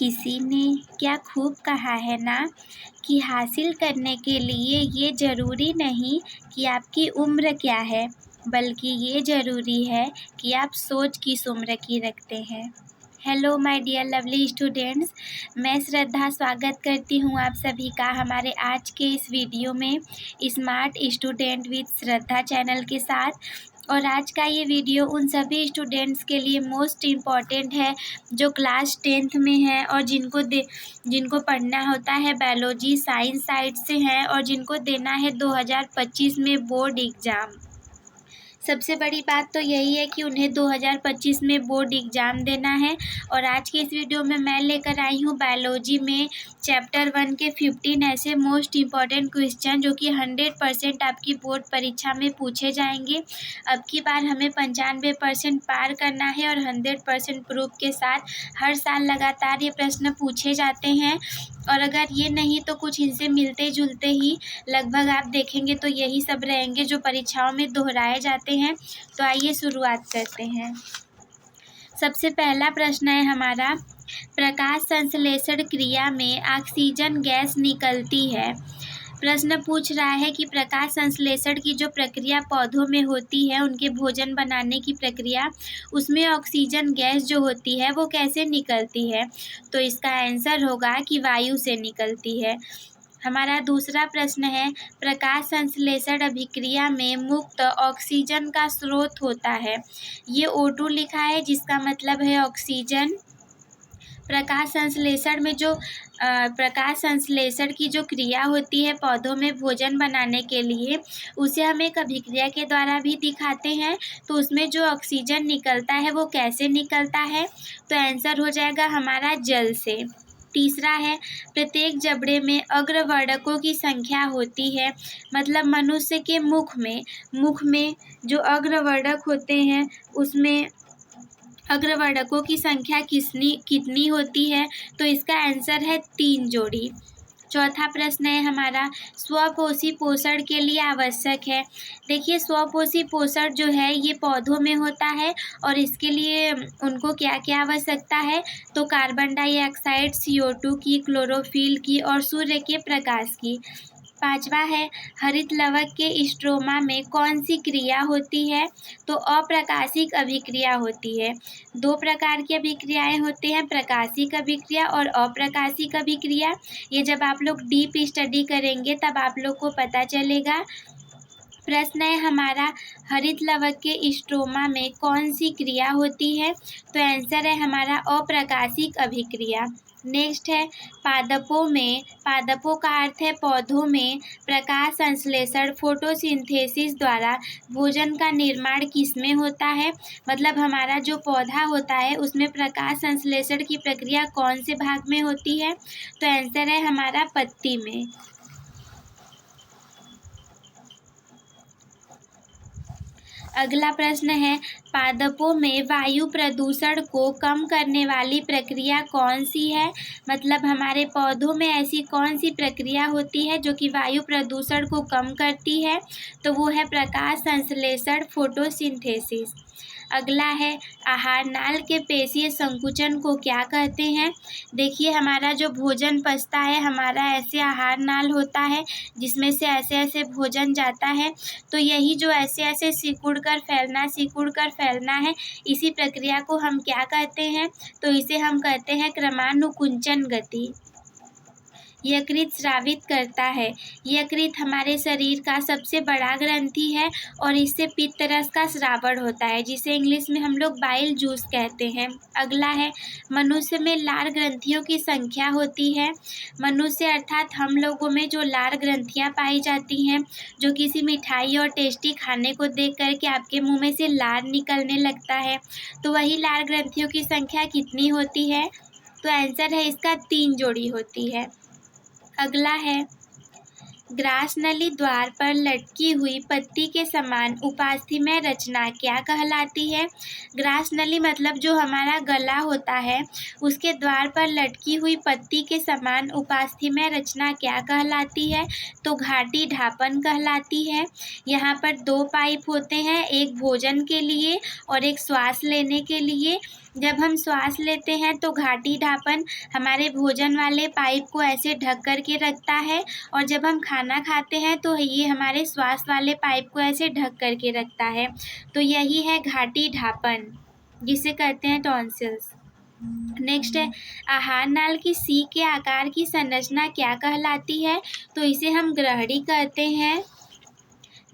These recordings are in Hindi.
किसी ने क्या खूब कहा है ना कि हासिल करने के लिए ये ज़रूरी नहीं कि आपकी उम्र क्या है, बल्कि ये ज़रूरी है कि आप सोच किस उम्र की रखते हैं। Hello my dear lovely students, मैं श्रद्धा स्वागत करती हूँ आप सभी का हमारे आज के इस वीडियो में smart student with Shraddha channel के साथ। और आज का ये वीडियो उन सभी स्टूडेंट्स के लिए मोस्ट इम्पॉर्टेंट है जो क्लास 10th में है और जिनको पढ़ना होता है बायोलॉजी साइंस साइड से हैं और जिनको देना है 2025 में बोर्ड एग्ज़ाम। सबसे बड़ी बात तो यही है कि उन्हें 2025 में बोर्ड एग्ज़ाम देना है। और आज की इस वीडियो में मैं लेकर आई हूँ बायोलॉजी में चैप्टर 1 के 15 ऐसे मोस्ट इम्पॉर्टेंट क्वेश्चन जो कि 100% आपकी बोर्ड परीक्षा में पूछे जाएंगे। अब की बार हमें 95% पार करना है और 100% प्रूफ के साथ हर साल लगातार ये प्रश्न पूछे जाते हैं। और अगर ये नहीं तो कुछ इनसे मिलते जुलते ही लगभग आप देखेंगे तो यही सब रहेंगे जो परीक्षाओं में दोहराए जाते हैं। तो आइए शुरुआत करते हैं। सबसे पहला प्रश्न है हमारा, प्रकाश संश्लेषण क्रिया में ऑक्सीजन गैस निकलती है। प्रश्न पूछ रहा है कि प्रकाश संश्लेषण की जो प्रक्रिया पौधों में होती है, उनके भोजन बनाने की प्रक्रिया, उसमें ऑक्सीजन गैस जो होती है वो कैसे निकलती है। तो इसका आंसर होगा कि वायु से निकलती है। हमारा दूसरा प्रश्न है, प्रकाश संश्लेषण अभिक्रिया में मुक्त ऑक्सीजन का स्रोत होता है। ये O2 लिखा है जिसका मतलब है ऑक्सीजन। प्रकाश संश्लेषण की जो क्रिया होती है पौधों में भोजन बनाने के लिए, उसे हम एक अभिक्रिया के द्वारा भी दिखाते हैं। तो उसमें जो ऑक्सीजन निकलता है वो कैसे निकलता है, तो आंसर हो जाएगा हमारा जल से। तीसरा है, प्रत्येक जबड़े में अग्रवर्णकों की संख्या होती है। मतलब मनुष्य के मुख में जो अग्रवर्णक होते हैं उसमें अग्रवर्णकों की संख्या कितनी होती है, तो इसका आंसर है 3 जोड़ी। चौथा प्रश्न है हमारा, स्वपोषी पोषण के लिए आवश्यक है। देखिए, स्वपोषी पोषण जो है ये पौधों में होता है और इसके लिए उनको क्या क्या आवश्यकता है, तो कार्बन डाइऑक्साइड, CO2 की, क्लोरोफिल की और सूर्य के प्रकाश की। पांचवा है, हरित लवक के स्ट्रोमा में कौन सी क्रिया होती है, तो अप्रकाशिक अभिक्रिया होती है। 2 प्रकार की अभिक्रियाएं होती हैं, प्रकाशिक अभिक्रिया और अप्रकाशिक अभिक्रिया। ये जब आप लोग डीप स्टडी करेंगे तब आप लोग को पता चलेगा। प्रश्न है हमारा, हरित लवक के स्ट्रोमा में कौन सी क्रिया होती है, तो आंसर है हमारा अप्रकाशिक अभिक्रिया। नेक्स्ट है, पादपों का अर्थ है पौधों में प्रकाश संश्लेषण फोटोसिंथेसिस द्वारा भोजन का निर्माण किसमें होता है। मतलब हमारा जो पौधा होता है उसमें प्रकाश संश्लेषण की प्रक्रिया कौन से भाग में होती है, तो आंसर है हमारा पत्ती में। अगला प्रश्न है, पादपों में वायु प्रदूषण को कम करने वाली प्रक्रिया कौन सी है। मतलब हमारे पौधों में ऐसी कौन सी प्रक्रिया होती है जो कि वायु प्रदूषण को कम करती है, तो वो है प्रकाश संश्लेषण फोटोसिंथेसिस। अगला है, आहार नाल के पेशीय संकुचन को क्या कहते हैं। देखिए, हमारा जो भोजन पचता है हमारा ऐसे आहार नाल होता है जिसमें से ऐसे ऐसे भोजन जाता है। तो यही जो ऐसे ऐसे सिकुड़ कर फैलना है, इसी प्रक्रिया को हम क्या कहते हैं, तो इसे हम कहते हैं क्रमानुकुंचन गति। यकृत स्रावित करता है। यकृत हमारे शरीर का सबसे बड़ा ग्रंथि है और इससे पित्त रस का स्रावण होता है, जिसे इंग्लिश में हम लोग बाइल जूस कहते हैं। अगला है, मनुष्य में लार ग्रंथियों की संख्या होती है। मनुष्य अर्थात हम लोगों में जो लार ग्रंथियां पाई जाती हैं, जो किसी मिठाई और टेस्टी खाने को देख करके आपके मुंह में से लार निकलने लगता है, तो वही लार ग्रंथियों की संख्या कितनी होती है, तो आंसर है इसका 3 जोड़ी होती है। अगला है, ग्रास नली द्वार पर लटकी हुई पत्ती के समान उपास्थीमय रचना क्या कहलाती है। ग्रास नली मतलब जो हमारा गला होता है उसके द्वार पर लटकी हुई पत्ती के समान उपास्थीमय रचना क्या कहलाती है, तो घाटी ढापन कहलाती है। यहाँ पर 2 पाइप होते हैं, एक भोजन के लिए और एक श्वास लेने के लिए। जब हम श्वास लेते हैं तो घाटी ढापन हमारे भोजन वाले पाइप को ऐसे ढक कर के रखता है, और जब हम खाना खाते हैं तो ये हमारे श्वास वाले पाइप को ऐसे ढक कर के रखता है। तो यही है घाटी ढापन, जिसे कहते हैं टॉन्सिल्स। नेक्स्ट है, आहार नाल की सी के आकार की संरचना क्या कहलाती है? तो इसे हम ग्रहणी कहते हैं।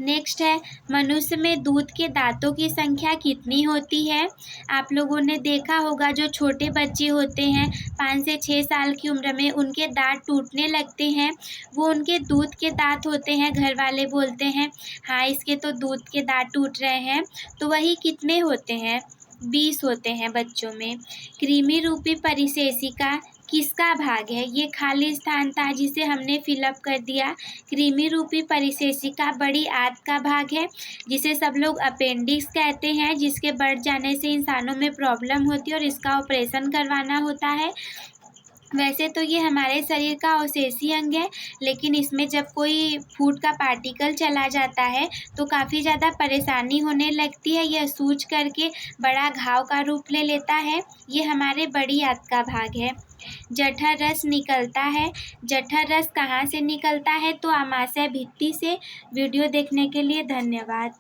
नेक्स्ट है, मनुष्य में दूध के दांतों की संख्या कितनी होती है? आप लोगों ने देखा होगा जो छोटे बच्चे होते हैं 5 से 6 साल की उम्र में, उनके दांत टूटने लगते हैं, वो उनके दूध के दांत होते हैं। घर वाले बोलते हैं हाँ इसके तो दूध के दांत टूट रहे हैं, तो वही कितने होते हैं? 20 होते हैं बच्चों में। कृमि रूपी परिशेषिका किसका भाग है? ये खाली स्थान था जिसे हमने फिलअप कर दिया। कृमि रूपी परिशेषिका बड़ी आंत का भाग है, जिसे सब लोग अपेंडिक्स कहते हैं, जिसके बढ़ जाने से इंसानों में प्रॉब्लम होती है और इसका ऑपरेशन करवाना होता है। वैसे तो ये हमारे शरीर का अवशेषी अंग है, लेकिन इसमें जब कोई फूड का पार्टिकल चला जाता है तो काफ़ी ज़्यादा परेशानी होने लगती है। यह सूज करके बड़ा घाव का रूप ले लेता है। ये हमारे बड़ी आंत का भाग है। जठर रस निकलता है। जठर रस कहाँ से निकलता है? तो आमाशय भित्ति से। वीडियो देखने के लिए धन्यवाद।